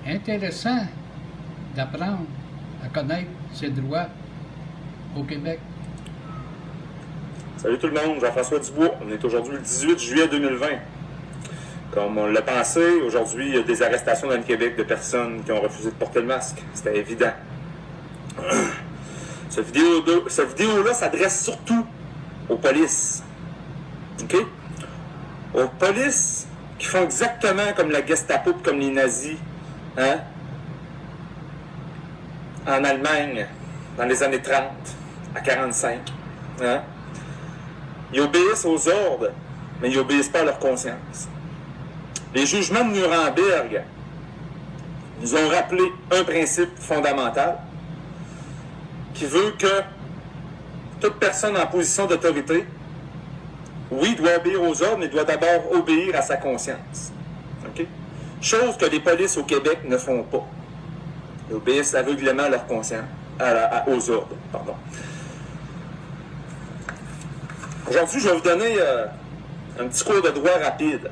intéressant d'apprendre à connaître ses droits au Québec. Salut tout le monde, Jean-François Dubois. On est aujourd'hui le 18 juillet 2020. Comme on l'a pensé, aujourd'hui, il y a des arrestations dans le Québec de personnes qui ont refusé de porter le masque. C'était évident. Cette vidéo-là s'adresse surtout aux polices. OK? Aux polices qui font exactement comme la Gestapo et comme les nazis, hein? En Allemagne, dans les années 30 à 45. Hein? Ils obéissent aux ordres, mais ils n'obéissent pas à leur conscience. Les jugements de Nuremberg nous ont rappelé un principe fondamental qui veut que toute personne en position d'autorité, oui, doit obéir aux ordres, mais doit d'abord obéir à sa conscience. Okay? Chose que les polices au Québec ne font pas. Ils obéissent aveuglément à leur conscience, aux ordres. Pardon. Aujourd'hui, je vais vous donner un petit cours de droit rapide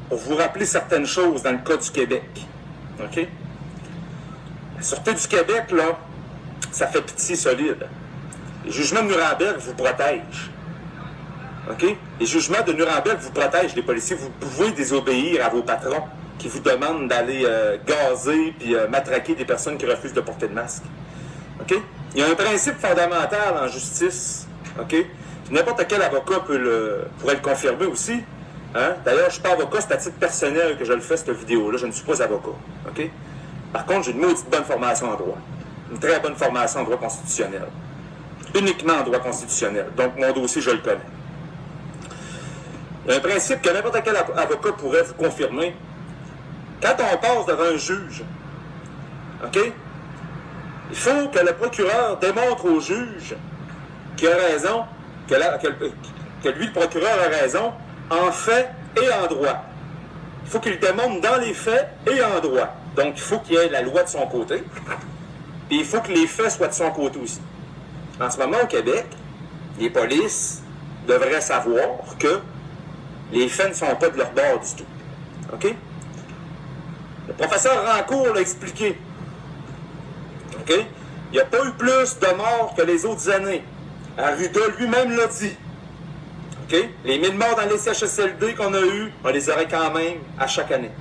pour vous rappeler certaines choses dans le cas du Québec. OK? La Sûreté du Québec, là, ça fait pitié solide. Les jugements de Nuremberg vous protègent. OK? Les jugements de Nuremberg vous protègent, les policiers. Vous pouvez désobéir à vos patrons qui vous demandent d'aller gazer puis matraquer des personnes qui refusent de porter le masque. OK? Il y a un principe fondamental en justice. OK? N'importe quel avocat pourrait le confirmer aussi. Hein? D'ailleurs, je ne suis pas avocat, c'est à titre personnel que je le fais, cette vidéo-là. Je ne suis pas avocat. OK? Par contre, j'ai une maudite bonne formation en droit. Une très bonne formation en droit constitutionnel. Uniquement en droit constitutionnel. Donc, mon dossier, je le connais. Il y a un principe que n'importe quel avocat pourrait vous confirmer. Quand on passe devant un juge, OK? Il faut que le procureur démontre au juge qu'il a raison, que lui, le procureur, a raison, en fait et en droit. Il faut qu'il le démontre dans les faits et en droit. Donc, il faut qu'il y ait la loi de son côté, et il faut que les faits soient de son côté aussi. En ce moment, au Québec, les polices devraient savoir que les faits ne sont pas de leur bord du tout. OK? Le professeur Rancourt l'a expliqué. OK? Il n'y a pas eu plus de morts que les autres années. Arruda lui-même l'a dit. OK? Les 1000 morts dans les CHSLD qu'on a eus, on les aurait quand même à chaque année.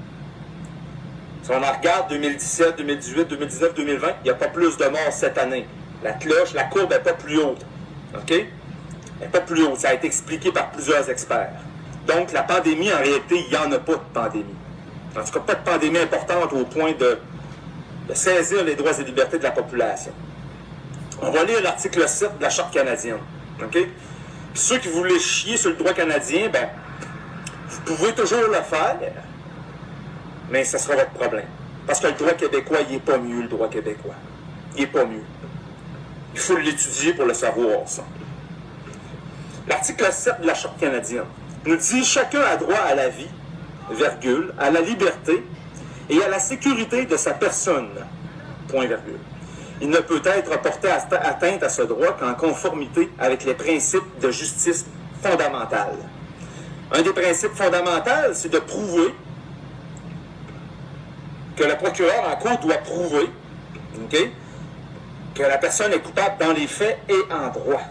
Si on en regarde 2017, 2018, 2019, 2020, il n'y a pas plus de morts cette année. La cloche, la courbe n'est pas plus haute. OK? Elle n'est pas plus haute. Ça a été expliqué par plusieurs experts. Donc, la pandémie, en réalité, il n'y en a pas de pandémie. En tout cas, pas de pandémie importante au point de saisir les droits et libertés de la population. On va lire l'article 7 de la Charte canadienne. OK? Puis ceux qui voulaient chier sur le droit canadien, ben, vous pouvez toujours le faire, mais ce sera votre problème. Parce que le droit québécois, il n'est pas mieux, le droit québécois. Il n'est pas mieux. Il faut l'étudier pour le savoir, ça. L'article 7 de la Charte canadienne nous dit « Chacun a droit à la vie, virgule, à la liberté et à la sécurité de sa personne, point virgule. Il ne peut être porté atteinte à ce droit qu'en conformité avec les principes de justice fondamentale. » Un des principes fondamentaux, c'est de prouver que le procureur en cour doit prouver, okay, que la personne est coupable dans les faits et en droit.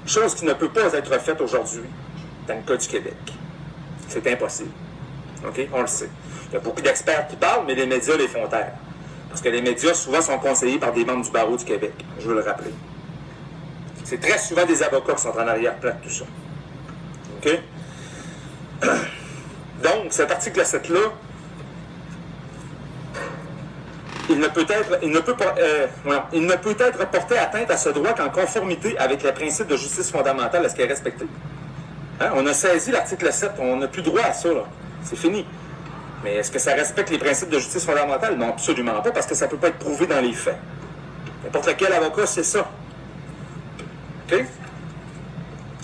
Chose qui ne peut pas être faite aujourd'hui dans le cas du Québec. C'est impossible. OK? On le sait. Il y a beaucoup d'experts qui parlent, mais les médias les font taire. Parce que les médias, souvent, sont conseillés par des membres du barreau du Québec. Je veux le rappeler. C'est très souvent des avocats qui sont en arrière-plan de tout ça. OK? Donc, cet article 7-là, il ne peut être porté atteinte à ce droit qu'en conformité avec les principes de justice fondamentale, est-ce qu'il est respecté? Hein? On a saisi l'article 7, on n'a plus droit à ça, là. C'est fini. Mais est-ce que ça respecte les principes de justice fondamentale? Non, absolument pas, parce que ça ne peut pas être prouvé dans les faits. N'importe quel avocat, c'est ça. OK?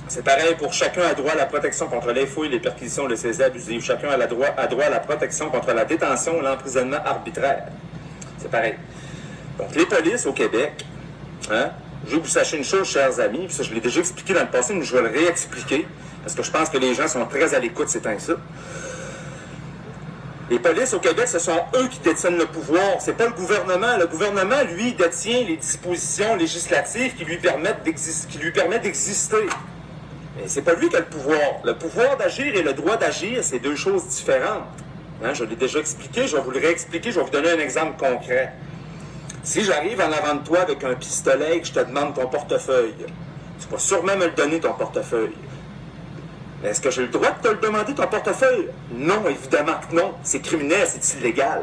C'est pareil pour chacun a droit à la protection contre les fouilles, les perquisitions, les saisies abusives. Chacun a droit à la protection contre la détention ou l'emprisonnement arbitraire. C'est pareil. Donc, les polices au Québec, hein, je veux que vous sachiez une chose, chers amis, puis ça, je l'ai déjà expliqué dans le passé, mais je vais le réexpliquer, parce que je pense que les gens sont très à l'écoute ces temps-ci. Les polices au Québec, ce sont eux qui détiennent le pouvoir. C'est pas le gouvernement. Le gouvernement, lui, détient les dispositions législatives qui lui permettent d'exister. Mais c'est pas lui qui a le pouvoir. Le pouvoir d'agir et le droit d'agir, c'est deux choses différentes. Hein, je l'ai déjà expliqué, je vais vous le réexpliquer, je vais vous donner un exemple concret. Si j'arrive en avant de toi avec un pistolet et que je te demande ton portefeuille, tu vas sûrement me le donner, ton portefeuille. Mais est-ce que j'ai le droit de te le demander, ton portefeuille? Non, évidemment que non. C'est criminel, c'est illégal.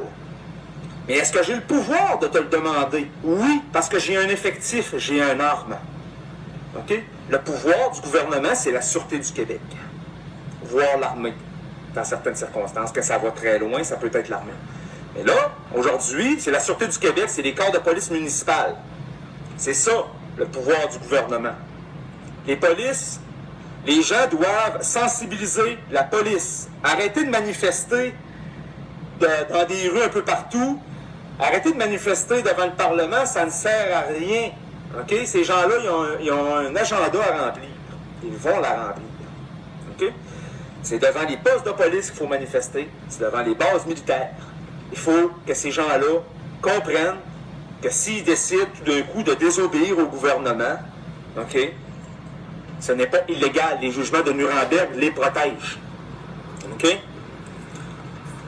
Mais est-ce que j'ai le pouvoir de te le demander? Oui, parce que j'ai un effectif, j'ai une arme. OK? Le pouvoir du gouvernement, c'est la Sûreté du Québec. Voire l'armée. Dans certaines circonstances, que ça va très loin, ça peut être l'armée. Mais là, aujourd'hui, c'est la Sûreté du Québec, c'est les corps de police municipale. C'est ça, le pouvoir du gouvernement. Les polices, les gens doivent sensibiliser la police. Arrêter de manifester dans des rues un peu partout. Arrêter de manifester devant le Parlement, ça ne sert à rien. OK? Ces gens-là, ils ont un agenda à remplir. Ils vont la remplir. OK? C'est devant les postes de police qu'il faut manifester. C'est devant les bases militaires. Il faut que ces gens-là comprennent que s'ils décident tout d'un coup de désobéir au gouvernement, OK, ce n'est pas illégal. Les jugements de Nuremberg les protègent. OK? Là,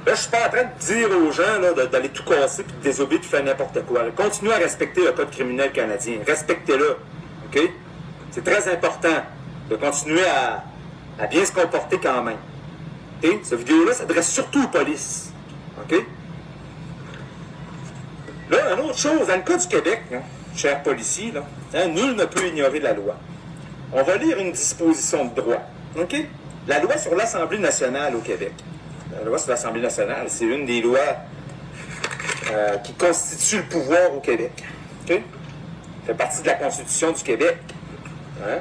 je ne suis pas en train de dire aux gens là, d'aller tout casser et de désobéir, de faire n'importe quoi. Continuez à respecter le code criminel canadien. Respectez-le. OK? C'est très important de continuer à bien se comporter quand même. OK? Cette vidéo-là s'adresse surtout aux polices. OK? Là, une autre chose, dans le cas du Québec, hein, chers policiers, là, hein, nul ne peut ignorer la loi. On va lire une disposition de droit. OK? La loi sur l'Assemblée nationale au Québec. La loi sur l'Assemblée nationale, c'est une des lois qui constitue le pouvoir au Québec. OK? Ça fait partie de la Constitution du Québec. Hein?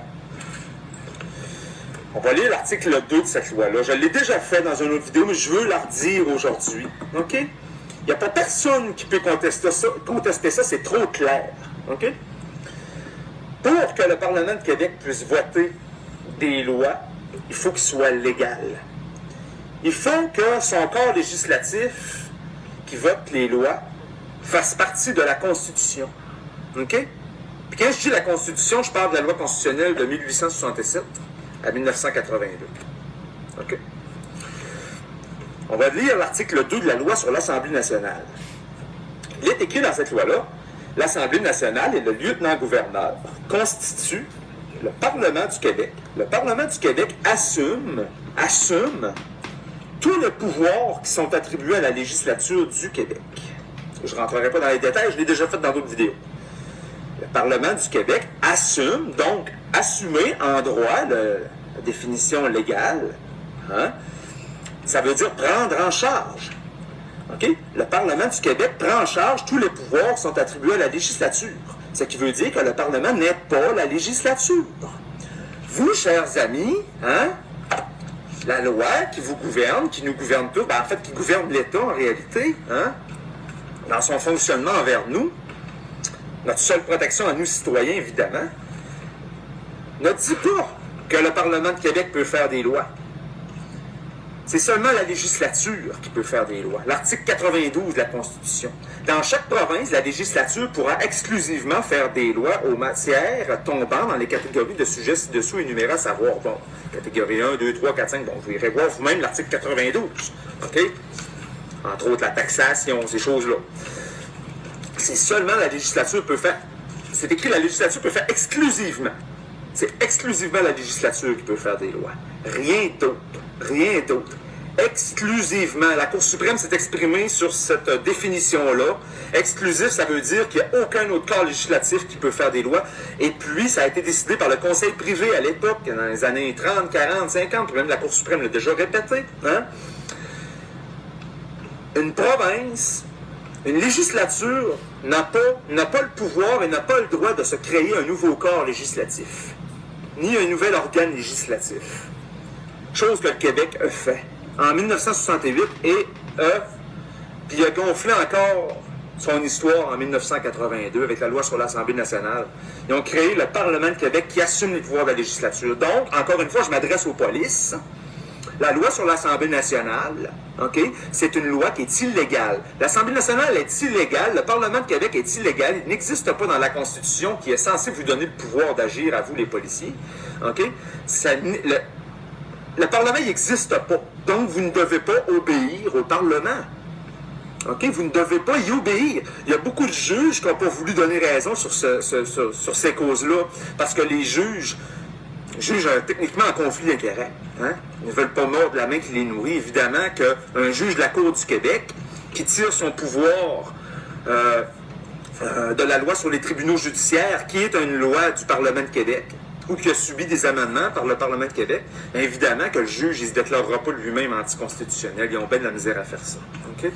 On va lire l'article 2 de cette loi-là. Je l'ai déjà fait dans une autre vidéo, mais je veux la redire aujourd'hui. OK? Il n'y a pas personne qui peut contester ça, c'est trop clair. OK? Pour que le Parlement de Québec puisse voter des lois, il faut qu'il soit légal. Il faut que son corps législatif qui vote les lois fasse partie de la Constitution. OK? Puis quand je dis la Constitution, je parle de la loi constitutionnelle de 1867 à 1982. OK? On va lire l'article 2 de la loi sur l'Assemblée nationale. Il est écrit dans cette loi-là, l'Assemblée nationale et le lieutenant-gouverneur constituent le Parlement du Québec. Le Parlement du Québec assume tous les pouvoirs qui sont attribués à la législature du Québec. Je ne rentrerai pas dans les détails, je l'ai déjà fait dans d'autres vidéos. Le Parlement du Québec assume, donc assumer en droit la définition légale, hein, ça veut dire prendre en charge. OK? Le Parlement du Québec prend en charge tous les pouvoirs qui sont attribués à la législature. Ce qui veut dire que le Parlement n'est pas la législature. Vous, chers amis, hein, la loi qui vous gouverne, qui nous gouverne tous, en fait, qui gouverne l'État en réalité, hein, dans son fonctionnement envers nous, notre seule protection à nous, citoyens, évidemment, ne dit pas que le Parlement de Québec peut faire des lois. C'est seulement la législature qui peut faire des lois. L'article 92 de la Constitution. Dans chaque province, la législature pourra exclusivement faire des lois aux matières tombant dans les catégories de sujets ci-dessous énumérés, à savoir, bon, catégorie 1, 2, 3, 4, 5, bon, vous irez voir vous-même l'article 92, OK? Entre autres, la taxation, ces choses-là. C'est seulement la législature peut faire, c'est écrit la législature peut faire exclusivement. C'est exclusivement la législature qui peut faire des lois. Rien d'autre. Rien d'autre. Exclusivement. La Cour suprême s'est exprimée sur cette définition-là. Exclusif, ça veut dire qu'il n'y a aucun autre corps législatif qui peut faire des lois. Et puis, ça a été décidé par le Conseil privé à l'époque, dans les années 30, 40, 50, puis même la Cour suprême l'a déjà répété. Hein? Une province, une législature n'a pas le pouvoir et n'a pas le droit de se créer un nouveau corps législatif, ni un nouvel organe législatif. Chose que le Québec a fait en 1968 et puis il a gonflé encore son histoire en 1982 avec la loi sur l'Assemblée nationale. Ils ont créé le Parlement de Québec qui assume les pouvoirs de la législature. Donc, encore une fois, je m'adresse aux polices. La loi sur l'Assemblée nationale, OK, c'est une loi qui est illégale. L'Assemblée nationale est illégale, le Parlement de Québec est illégal, il n'existe pas dans la Constitution qui est censée vous donner le pouvoir d'agir à vous, les policiers. OK? Le Parlement n'existe pas, donc vous ne devez pas obéir au Parlement. OK? Vous ne devez pas y obéir. Il y a beaucoup de juges qui n'ont pas voulu donner raison sur ces causes-là, parce que les juges jugent techniquement en conflit d'intérêts. Hein? Ils ne veulent pas mordre la main qui les nourrit. Évidemment qu'un juge de la Cour du Québec qui tire son pouvoir de la loi sur les tribunaux judiciaires, qui est une loi du Parlement de Québec, ou qui a subi des amendements par le Parlement de Québec, bien évidemment que le juge ne se déclarera pas lui-même anticonstitutionnel. Ils ont bien de la misère à faire ça. Okay?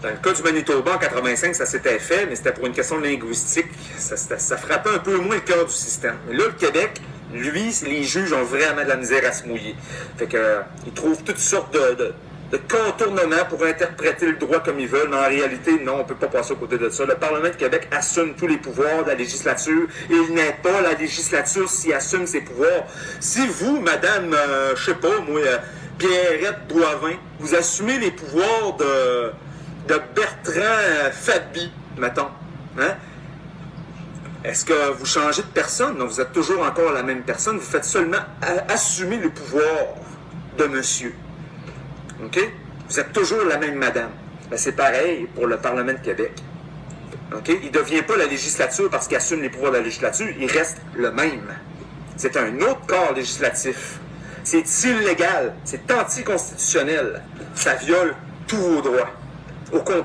Dans le cas du Manitoba, en 85, ça s'était fait, mais c'était pour une question linguistique. Ça frappait un peu moins le cœur du système. Mais là, le Québec, lui, les juges ont vraiment de la misère à se mouiller. Fait que, ils trouvent toutes sortes de contournements pour interpréter le droit comme ils veulent, mais en réalité, non, on ne peut pas passer aux côtés de ça. Le Parlement de Québec assume tous les pouvoirs de la législature et il n'est pas la législature s'il assume ses pouvoirs. Si vous, madame, je sais pas, moi, Pierrette Boivin, vous assumez les pouvoirs de Bertrand Fabi, mettons, hein? Est-ce que vous changez de personne? Non, vous êtes toujours encore la même personne. Vous faites seulement assumer le pouvoir de monsieur. OK? Vous êtes toujours la même madame. Ben, c'est pareil pour le Parlement de Québec. OK? Il ne devient pas la législature parce qu'il assume les pouvoirs de la législature. Il reste le même. C'est un autre corps législatif. C'est illégal. C'est anticonstitutionnel. Ça viole tous vos droits. Au complet.